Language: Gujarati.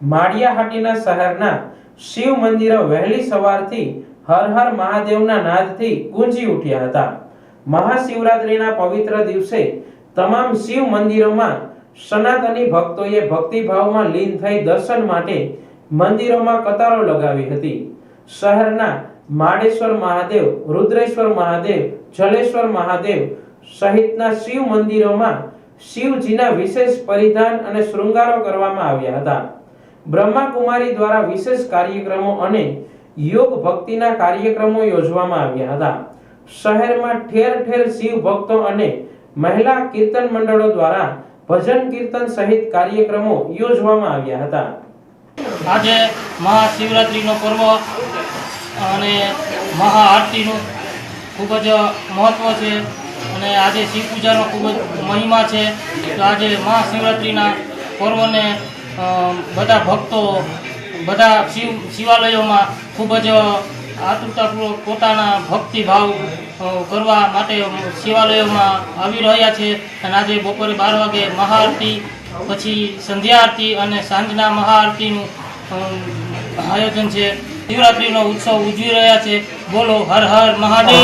માળિયાહાટીના શહેરના શિવ મંદિરો વહેલી સવારથી હર હર મહાદેવના નાદથી ગુંજી ઉઠ્યા હતા। મહાશિવરાત્રિના પવિત્ર દિવસે તમામ શિવ મંદિરોમાં સનાતની ભક્તોએ ભક્તિભાવમાં લીન થઈ દર્શન માટે મંદિરોમાં કતારો લગાવી હતી। શહેરના માળેશ્વર મહાદેવ, રુદ્રેશ્વર મહાદેવ, જલેશ્વર મહાદેવ સહિતના શિવ મંદિરોમાં શિવજીના વિશેષ પરિધાન અને શૃંગારો કરવામાં આવ્યા હતા। બ્રહ્માકુમારી દ્વારા વિશેષ કાર્યક્રમો અને યોગ ભક્તિના કાર્યક્રમો યોજવામાં આવ્યા હતા। શહેરમાં ઠેર ઠેર શિવ ભક્તો અને મહિલા કીર્તન મંડળો દ્વારા ભજન કીર્તન સહિત કાર્યક્રમો યોજવામાં આવ્યા હતા। આજે મહાશિવરાત્રિનો પર્વ અને મહાઆરતીનું ખૂબ જ મહત્વ છે અને આજે શિવ પૂજાનો ખૂબ જ મહિમા છે। તો આજે મહાશિવરાત્રિના પર્વને બધા ભક્તો બધા શિવાલયોમાં ખૂબ જ આતુરતાપૂર્વક પોતાના ભક્તિભાવ કરવા માટે શિવાલયોમાં આવી રહ્યા છે અને આજે બપોરે 12 વાગે મહાઆરતી, પછી સંધ્યા આરતી અને સાંજના મહાઆરતીનું આયોજન છે। શિવરાત્રિનો ઉત્સવ ઉજવી રહ્યા છે। બોલો હર હર મહાદેવ।